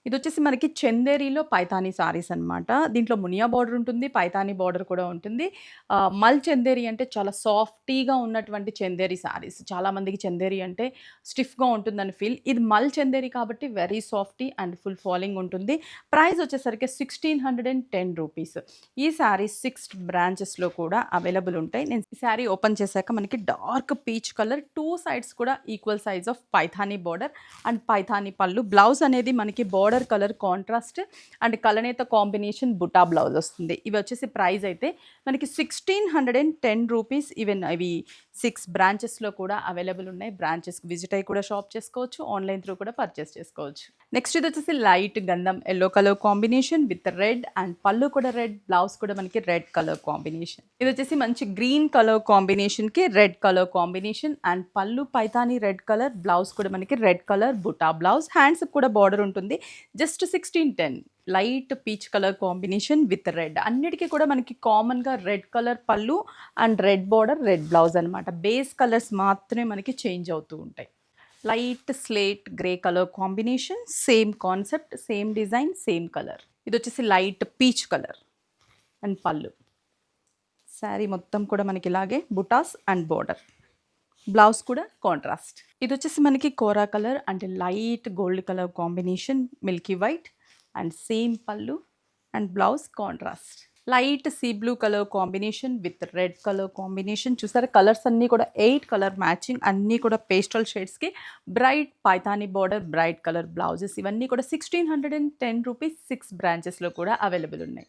ఇదొచ్చేసి మనకి చందేరిలో పైతానీ సారీస్ అనమాట. దీంట్లో మునియా బార్డర్ ఉంటుంది. పైతానీ బార్డర్ కూడా ఉంటుంది. మల్ చందేరి అంటే చాలా సాఫ్టీగా ఉన్నటువంటి చందేరి సారీస్. చాలామందికి చందేరి అంటే స్టిఫ్‌గా ఉంటుందని ఫీల్. ఇది మల్ చందేరి కాబట్టి very softy and full falling ఉంటుంది. ప్రైస్ వచ్చేసరికి రూ. 1610. ఈ సారీస్ 6 బ్రాంచెస్‌లో కూడా అవైలబుల్ ఉంటాయి. నేను ఈ సారీ ఓపెన్ చేశాక మనకి డార్క్ పీచ్ కలర్ 2 సైడ్స్ కూడా equal size of Paithani border and Paithani పళ్ళు. బ్లౌజ్ అనేది మనకి బార్డర్ కలర్ కాంట్రాస్ట్ అండ్ కలనేత కాంబినేషన్ బుటా బ్లౌజ్ వస్తుంది. ఇవి వచ్చేసి ప్రైస్ అయితే మనకి రూ. 1610. ఈవెన్ ఇవి 6 బ్రాంచెస్‌లో కూడా అవైలబుల్ ఉన్నాయి. బ్రాంచెస్‌కి విజిట్ అయ్యి కూడా షాప్ చేసుకోవచ్చు. ఆన్‌లైన్ త్రూ కూడా పర్చేస్ చేసుకోవచ్చు. నెక్స్ట్ ఇది వచ్చేసి లైట్ గంధం yellow colour combination with red and పళ్ళు కూడా రెడ్, బ్లౌజ్ కూడా మనకి రెడ్ కలర్ కాంబినేషన్. ఇది వచ్చేసి మంచి గ్రీన్ కలర్ కాంబినేషన్‌కి రెడ్ కలర్ కాంబినేషన్ అండ్ పళ్ళు పైతానీ రెడ్ కలర్, బ్లౌజ్ కూడా మనకి రెడ్ కలర్ బుటా బ్లౌజ్. హ్యాండ్స్‌కి కూడా బార్డర్ ఉంటుంది. Just 1610. Light peach colour combination with red. అన్నిటికీ కూడా మనకి కామన్‌గా రెడ్ కలర్ పళ్ళు and red border, red blouse అనమాట. బేస్ కలర్స్ మాత్రమే మనకి చేంజ్ అవుతూ ఉంటాయి. Light slate grey colour combination, same concept, same design, same colour. ఇది వచ్చేసి లైట్ పీచ్ కలర్ అండ్ పళ్ళు. శారీ మొత్తం కూడా మనకి ఇలాగే బుటాస్ అండ్ బార్డర్. బ్లౌజ్ కూడా కాంట్రాస్ట్. ఇది వచ్చేసి మనకి కోరా colour and light gold colour combination, milky white and same పళ్ళు and blouse contrast. Light sea blue colour combination with red colour combination. చూసారా కలర్స్ అన్నీ కూడా 8 కలర్ మ్యాచింగ్, అన్నీ కూడా పేస్టల్ షేడ్స్కి bright Paithani border, bright colour blouses. ఇవన్నీ కూడా రూ. 1610. 6 బ్రాంచెస్లో కూడా అవైలబుల్ ఉన్నాయి.